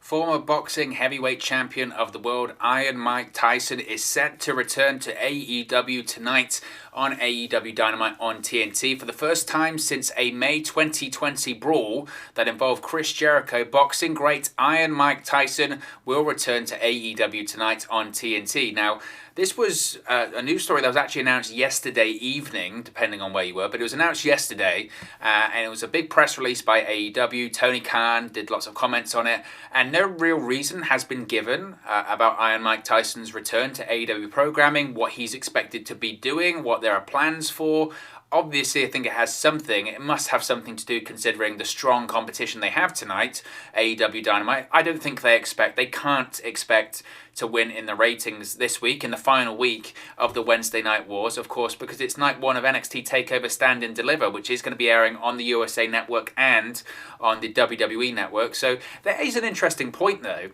Former boxing heavyweight champion of the world, Iron Mike Tyson, is set to return to AEW tonight on AEW Dynamite on TNT for the first time since a May 2020 brawl that involved Chris Jericho. Boxing great Iron Mike Tyson will return to AEW tonight on TNT. Now, this was a news story that was actually announced yesterday evening, depending on where you were, but it was announced yesterday, and it was a big press release by AEW. Tony Khan did lots of comments on it, and no real reason has been given about Iron Mike Tyson's return to AEW programming, what he's expected to be doing, what there are plans for. Obviously, I think it must have something to do considering the strong competition they have tonight, AEW Dynamite. I don't think they can't expect to win in the ratings this week, in the final week of the Wednesday Night Wars, of course, because it's night one of NXT TakeOver Stand and Deliver, which is going to be airing on the USA Network and on the WWE Network. So there is an interesting point, though,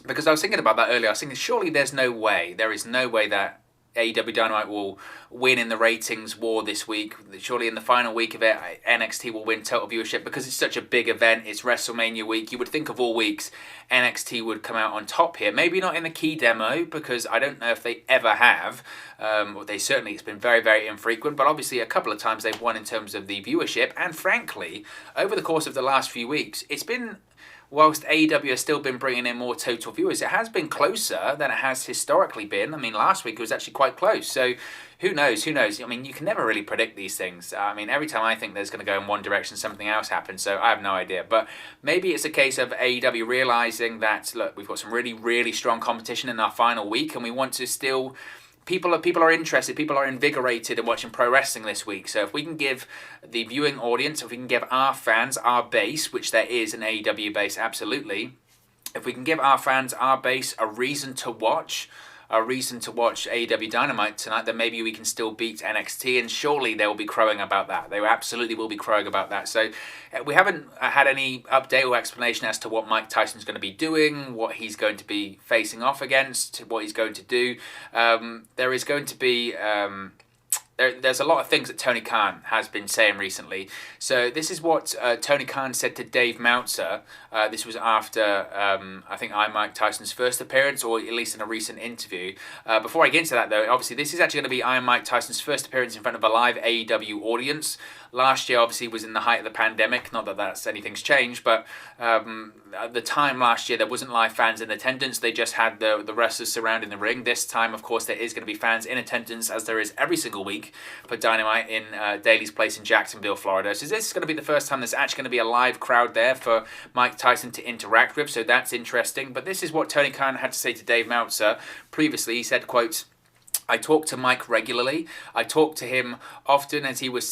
because I was thinking about that earlier. I was thinking, surely there is no way that AEW Dynamite will win in the ratings war this week. Surely in the final week of it, NXT will win total viewership because it's such a big event. It's WrestleMania week. You would think of all weeks, NXT would come out on top here. Maybe not in the key demo because I don't know if they ever have. It's been very, very infrequent, but obviously a couple of times they've won in terms of the viewership. And frankly, over the course of the last few weeks, it's been, whilst AEW has still been bringing in more total viewers, it has been closer than it has historically been. I mean, last week it was actually quite close. So who knows? I mean, you can never really predict these things. I mean, every time I think there's going to go in one direction, something else happens. So I have no idea. But maybe it's a case of AEW realizing that, look, we've got some really, really strong competition in our final week, and we want to still... People are interested, people are invigorated in watching pro wrestling this week. So if we can give the viewing audience, if we can give our fans, our base, which there is an AEW base, absolutely, if we can give our fans, our base, a reason to watch AEW Dynamite tonight, then maybe we can still beat NXT, and surely they will be crowing about that. They absolutely will be crowing about that. So we haven't had any update or explanation as to what Mike Tyson's going to be doing, what he's going to be facing off against, what he's going to do. There is going to be... There's a lot of things that Tony Khan has been saying recently. So this is what Tony Khan said to Dave Meltzer. This was after, I think, Mike Tyson's first appearance, or at least in a recent interview. Before I get into that, though, obviously this is actually going to be Iron Mike Tyson's first appearance in front of a live AEW audience. Last year, obviously, was in the height of the pandemic. Not that anything's changed, but at the time last year, there wasn't live fans in attendance. They just had the wrestlers surrounding the ring. This time, of course, there is going to be fans in attendance, as there is every single week for Dynamite in Daly's Place in Jacksonville, Florida. So this is going to be the first time there's actually going to be a live crowd there for Mike Tyson to interact with. So that's interesting. But this is what Tony Khan had to say to Dave Meltzer previously. He said, quote, "I talk to Mike regularly. I talked to him often as he was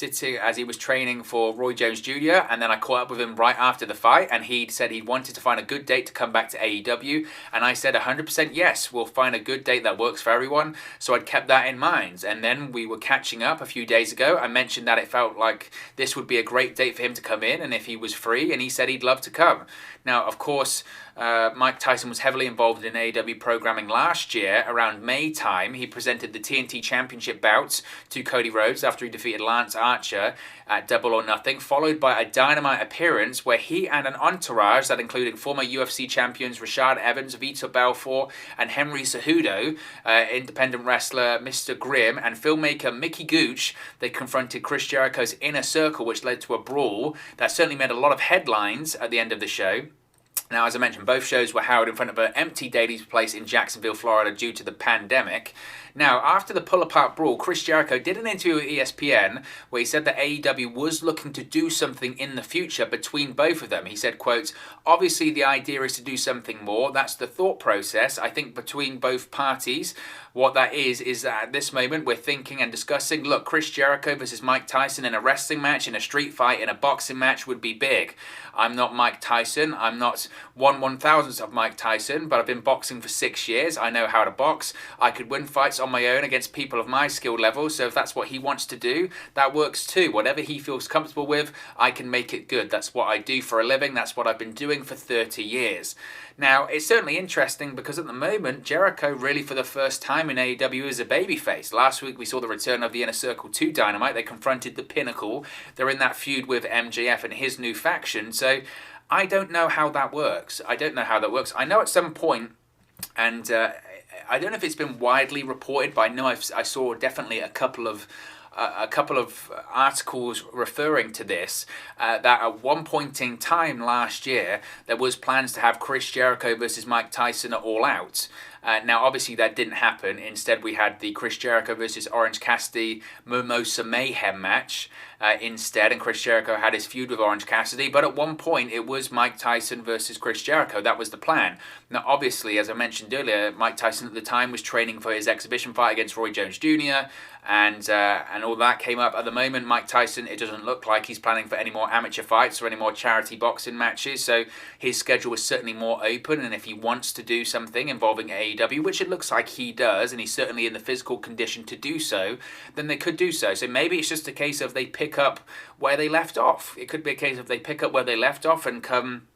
training for Roy Jones Jr., and then I caught up with him right after the fight, and he said he wanted to find a good date to come back to AEW, and I said 100% yes, we'll find a good date that works for everyone, so I'd kept that in mind. And then we were catching up a few days ago. I mentioned that it felt like this would be a great date for him to come in, and if he was free, and he said he'd love to come." Now, of course, Mike Tyson was heavily involved in AEW programming last year. Around May time, he presented the TNT Championship bouts to Cody Rhodes after he defeated Lance Archer at Double or Nothing, followed by a Dynamite appearance where he and an entourage that included former UFC champions Rashad Evans, Vitor Belfort, and Henry Cejudo, independent wrestler Mr. Grimm, and filmmaker Mickey Gooch, they confronted Chris Jericho's Inner Circle, which led to a brawl that certainly made a lot of headlines at the end of the show. Now, as I mentioned, both shows were held in front of an empty Daly's Place in Jacksonville, Florida, due to the pandemic. Now, after the pull-apart brawl, Chris Jericho did an interview with ESPN where he said that AEW was looking to do something in the future between both of them. He said, quote, "Obviously, the idea is to do something more. That's the thought process. I think between both parties, what that is that at this moment we're thinking and discussing, look, Chris Jericho versus Mike Tyson in a wrestling match, in a street fight, in a boxing match would be big. I'm not Mike Tyson. I'm not 1/1000th of Mike Tyson, but I've been boxing for 6 years. I know how to box. I could win fights on my own against people of my skill level, so if that's what he wants to do, that works too. Whatever he feels comfortable with, I can make it good. That's what I do for a living. That's what I've been doing for 30 years. Now, it's certainly interesting because at the moment, Jericho really for the first time in AEW is a babyface. Last week, we saw the return of the Inner Circle to Dynamite. They confronted the Pinnacle. They're in that feud with MJF and his new faction. So I don't know how that works. I know at some point, and I don't know if it's been widely reported, but I know I saw definitely a couple of articles referring to this, that at one point in time last year there was plans to have Chris Jericho versus Mike Tyson at All Out. Now obviously that didn't happen. Instead we had the Chris Jericho versus Orange Cassidy Mimosa Mayhem match instead, and Chris Jericho had his feud with Orange Cassidy, but at one point it was Mike Tyson versus Chris Jericho. That was the plan. Now obviously, as I mentioned earlier, Mike Tyson at the time was training for his exhibition fight against Roy Jones Jr., and all that came up. At the moment, Mike Tyson, it doesn't look like he's planning for any more amateur fights or any more charity boxing matches, so his schedule is certainly more open, and if he wants to do something involving AEW, which it looks like he does, and he's certainly in the physical condition to do so, then they could do so. So maybe it's just a case of they pick up where they left off. It could be a case of they pick up where they left off, and come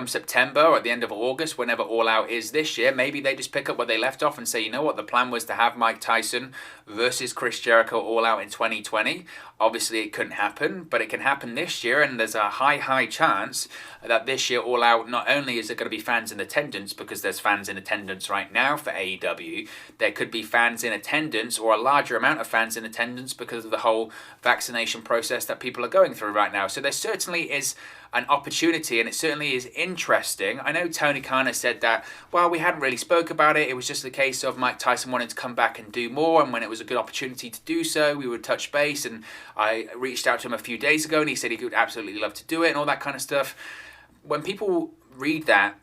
September or at the end of August, whenever All Out is this year, maybe they just pick up where they left off and say, you know what, the plan was to have Mike Tyson versus Chris Jericho All Out in 2020. Obviously it couldn't happen, but it can happen this year, and there's a high chance that this year All Out, not only is there going to be fans in attendance, because there's fans in attendance right now for AEW, there could be fans in attendance, or a larger amount of fans in attendance, because of the whole vaccination process that people are going through right now. So there certainly is an opportunity, and it certainly is interesting. I know Tony Khan has said that, well, we hadn't really spoke about it. It was just a case of Mike Tyson wanting to come back and do more, and when it was a good opportunity to do so, we would touch base, and I reached out to him a few days ago, and he said he would absolutely love to do it, and all that kind of stuff. When people read that,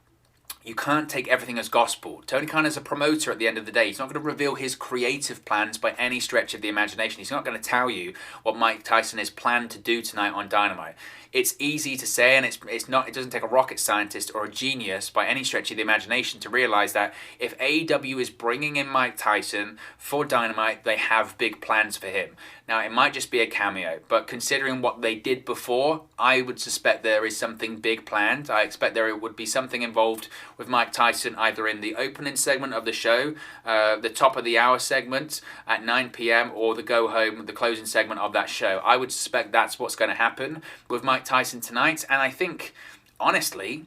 you can't take everything as gospel. Tony Khan is a promoter at the end of the day. He's not going to reveal his creative plans by any stretch of the imagination. He's not going to tell you what Mike Tyson is planned to do tonight on Dynamite. It's easy to say, and it doesn't take a rocket scientist or a genius by any stretch of the imagination to realize that if AEW is bringing in Mike Tyson for Dynamite, they have big plans for him. Now, it might just be a cameo, but considering what they did before, I would suspect there is something big planned. I expect there would be something involved with Mike Tyson, either in the opening segment of the show, the top of the hour segment at 9 p.m, or the go home, the closing segment of that show. I would suspect that's what's going to happen with Mike Tyson tonight, and I think, honestly,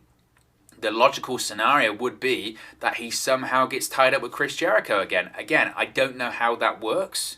the logical scenario would be that he somehow gets tied up with Chris Jericho again. Again, I don't know how that works.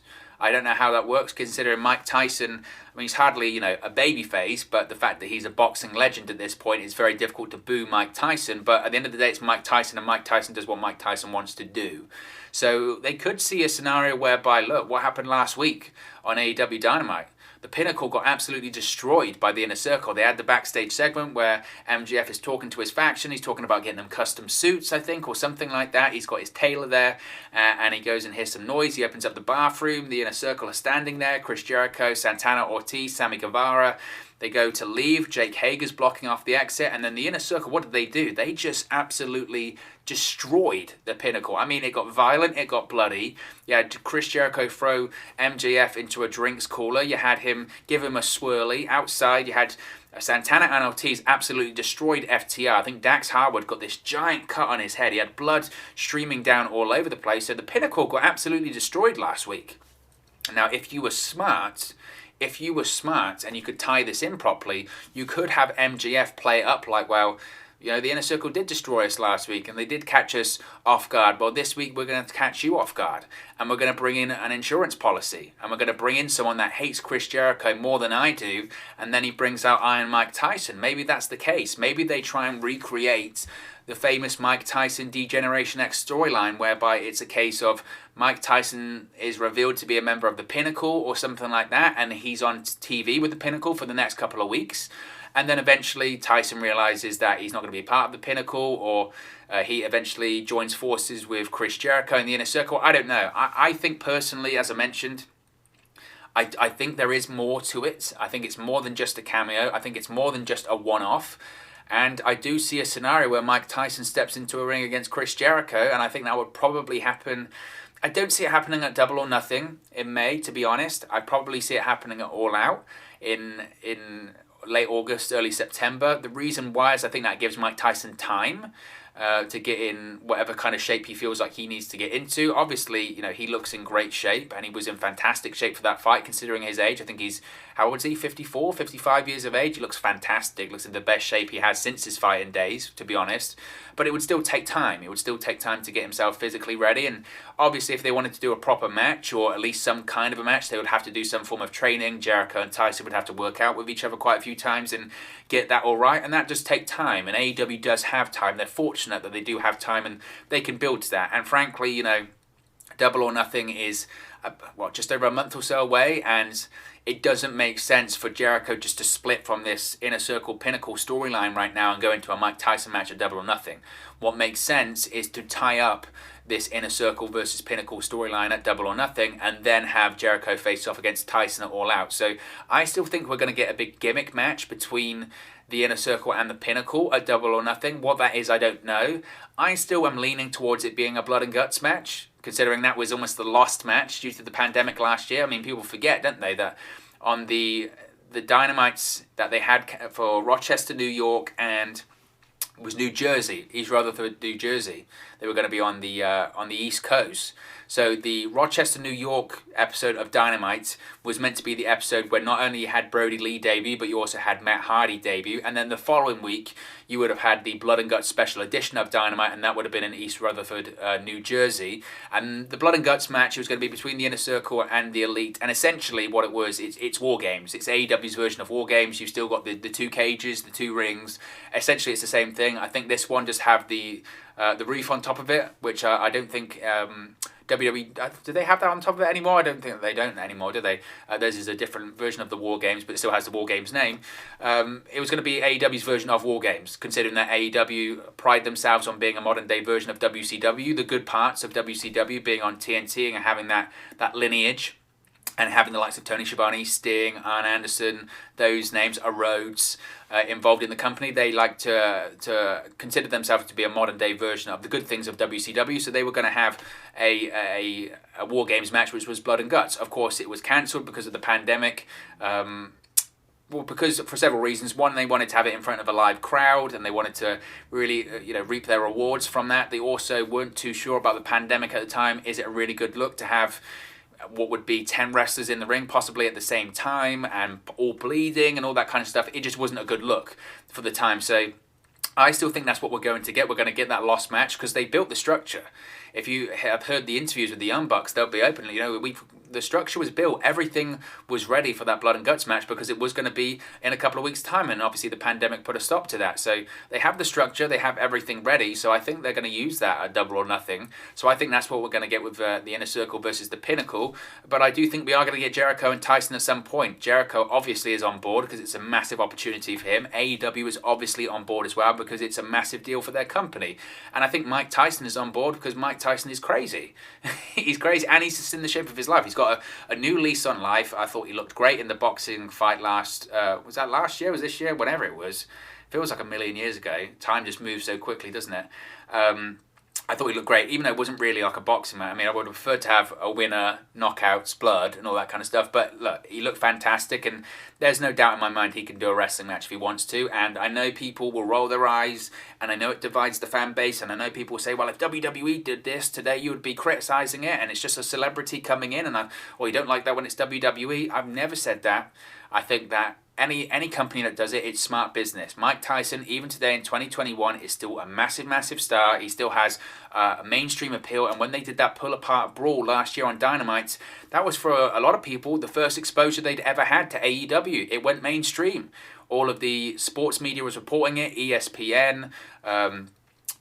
Considering Mike Tyson, I mean, he's hardly, a babyface, but the fact that he's a boxing legend at this point, it's very difficult to boo Mike Tyson. But at the end of the day, it's Mike Tyson, and Mike Tyson does what Mike Tyson wants to do. So they could see a scenario whereby, look, what happened last week on AEW Dynamite? The Pinnacle got absolutely destroyed by the Inner Circle. They had the backstage segment where MJF is talking to his faction. He's talking about getting them custom suits, I think, or something like that. He's got his tailor there, and he goes and hears some noise. He opens up the bathroom. The Inner Circle are standing there. Chris Jericho, Santana Ortiz, Sammy Guevara. They go to leave. Jake Hager's blocking off the exit. And then the Inner Circle, what did? They just absolutely destroyed the Pinnacle. I mean, it got violent, it got bloody. You had Chris Jericho throw MJF into a drinks cooler. You had him give him a swirly. Outside, you had Santana and Ortiz absolutely destroyed FTR. I think Dax Harwood got this giant cut on his head. He had blood streaming down all over the place. So the Pinnacle got absolutely destroyed last week. Now, if you were smart and you could tie this in properly, you could have MJF play it up like, well, the Inner Circle did destroy us last week, and they did catch us off guard. Well, this week we're going to catch you off guard, and we're going to bring in an insurance policy, and we're going to bring in someone that hates Chris Jericho more than I do, and then he brings out Iron Mike Tyson. Maybe that's the case. Maybe they try and recreate the famous Mike Tyson D-Generation X storyline, whereby it's a case of Mike Tyson is revealed to be a member of the Pinnacle or something like that, and he's on TV with the Pinnacle for the next couple of weeks. And then eventually Tyson realizes that he's not going to be a part of the Pinnacle, or he eventually joins forces with Chris Jericho in the Inner Circle. I don't know. I think personally, as I mentioned, I think there is more to it. I think it's more than just a cameo. I think it's more than just a one-off. And I do see a scenario where Mike Tyson steps into a ring against Chris Jericho, and I think that would probably happen. I don't see it happening at Double or Nothing in May, to be honest. I probably see it happening at All Out in late August, early September. The reason why is I think that gives Mike Tyson time. to get in whatever kind of shape he feels like he needs to get into. Obviously, you know, he looks in great shape, and he was in fantastic shape for that fight considering his age. I think he's, how old is he, 54, 55 years of age? He looks fantastic, looks in the best shape he has since his fighting days, to be honest. But it would still take time. It would still take time to get himself physically ready, and obviously if they wanted to do a proper match, or at least some kind of a match, they would have to do some form of training. Jericho and Tyson would have to work out with each other quite a few times and get that all right, and that does take time, and AEW does have time. They're fortunate that they do have time, and they can build to that. And frankly, you know, Double or Nothing is just over a month or so away, and it doesn't make sense for Jericho just to split from this Inner Circle Pinnacle storyline right now and go into a Mike Tyson match at Double or Nothing. What makes sense is to tie up this Inner Circle versus Pinnacle storyline at Double or Nothing, and then have Jericho face off against Tyson at All Out. So I still think we're going to get a big gimmick match between the Inner Circle and the Pinnacle at Double or Nothing. What that is, I don't know. I still am leaning towards it being a blood and guts match, considering that was almost the lost match due to the pandemic last year. I mean, people forget, don't they, that on the Dynamites that they had for Rochester, New York, and was New Jersey, East Rutherford, New Jersey, they were going to be on the East Coast. So the Rochester, New York episode of Dynamite was meant to be the episode where not only you had Brody Lee debut, but you also had Matt Hardy debut. And then the following week, you would have had the Blood and Guts special edition of Dynamite, and that would have been in East Rutherford, New Jersey. And the Blood and Guts match, it was going to be between the Inner Circle and the Elite. And essentially what it was, it's War Games. It's AEW's version of War Games. You've still got the two cages, the two rings. Essentially, it's the same thing. I think this one just have the roof on top of it, which I don't think WWE, do they have that on top of it anymore? I don't think that they don't anymore, do they? Theirs is a different version of the War Games, but it still has the War Games name. It was going to be AEW's version of War Games, considering that AEW pride themselves on being a modern day version of WCW, the good parts of WCW being on TNT and having that lineage, and having the likes of Tony Schiavone, Sting, Arn Anderson, those names, Rhodes, involved in the company. They like to consider themselves to be a modern day version of the good things of WCW. So they were going to have a War Games match, which was Blood and Guts. Of course, it was cancelled because of the pandemic. Because for several reasons. One, they wanted to have it in front of a live crowd, and they wanted to really, reap their rewards from that. They also weren't too sure about the pandemic at the time. Is it a really good look to have what would be 10 wrestlers in the ring possibly at the same time and all bleeding and all that kind of stuff? It just wasn't a good look for the time. So I still think that's what we're going to get. We're going to get that lost match because they built the structure. If you have heard the interviews with the Young Bucks, they'll be open. The structure was built. Everything was ready for that Blood and Guts match because it was going to be in a couple of weeks' time, and obviously the pandemic put a stop to that. So they have the structure, they have everything ready. So I think they're going to use that at Double or Nothing. So I think that's what we're going to get with the Inner Circle versus the Pinnacle. But I do think we are going to get Jericho and Tyson at some point. Jericho obviously is on board because it's a massive opportunity for him. AEW is obviously on board as well because it's a massive deal for their company. And I think Mike Tyson is on board because Mike Tyson is crazy. He's crazy, and he's just in the shape of his life. He's got a new lease on life. I thought he looked great in the boxing fight was that last year? Was this year? Whatever it was. Feels like a million years ago. Time just moves so quickly, doesn't it? I thought he looked great, even though it wasn't really like a boxing match. I mean, I would have preferred to have a winner, knockouts, blood, and all that kind of stuff. But look, he looked fantastic, and there's no doubt in my mind he can do a wrestling match if he wants to. And I know people will roll their eyes, and I know it divides the fan base, and I know people will say, well, if WWE did this today, you would be criticising it, and it's just a celebrity coming in, and you don't like that when it's WWE. I've never said that. I think that any company that does it, it's smart business. Mike Tyson, even today in 2021, is still a massive, massive star. He still has a mainstream appeal. And when they did that pull-apart brawl last year on Dynamite, that was for a lot of people the first exposure they'd ever had to AEW. It went mainstream. All of the sports media was reporting it, ESPN,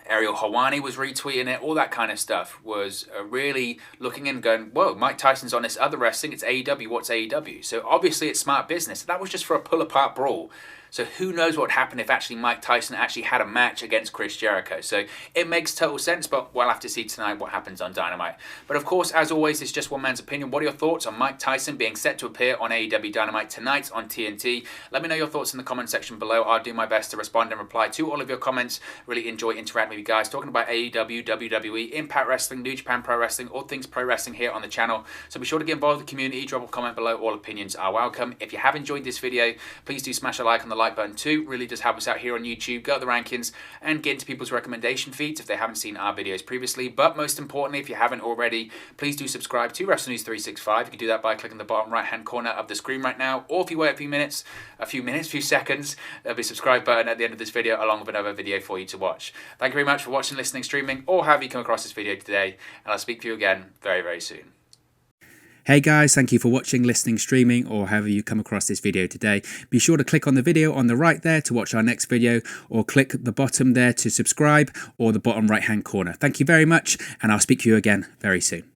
Ariel Helwani was retweeting it, all that kind of stuff was really looking and going, whoa, Mike Tyson's on this other wrestling, it's AEW, what's AEW? So obviously it's smart business. That was just for a pull-apart brawl. So who knows what would happen if actually Mike Tyson actually had a match against Chris Jericho. So it makes total sense, but we'll have to see tonight what happens on Dynamite. But of course, as always, it's just one man's opinion. What are your thoughts on Mike Tyson being set to appear on AEW Dynamite tonight on TNT? Let me know your thoughts in the comment section below. I'll do my best to respond and reply to all of your comments. Really enjoy interacting with you guys, talking about AEW, WWE, Impact Wrestling, New Japan Pro Wrestling, all things pro wrestling here on the channel. So be sure to get involved with the community, drop a comment below. All opinions are welcome. If you have enjoyed this video, please do smash a like on the like button too. Really does help us out here on YouTube, go up the rankings, and get into people's recommendation feeds if they haven't seen our videos previously. But most importantly, if you haven't already, please do subscribe to Wrestling News 365. You can do that by clicking the bottom right-hand corner of the screen right now, or if you wait a few seconds, there'll be a subscribe button at the end of this video, along with another video for you to watch. Thank you very much for watching, listening, streaming, or however you come across this video today, and I'll speak to you again very, very soon. Hey guys, thank you for watching, listening, streaming, or however you come across this video today. Be sure to click on the video on the right there to watch our next video, or click the bottom there to subscribe, or the bottom right hand corner. Thank you very much, and I'll speak to you again very soon.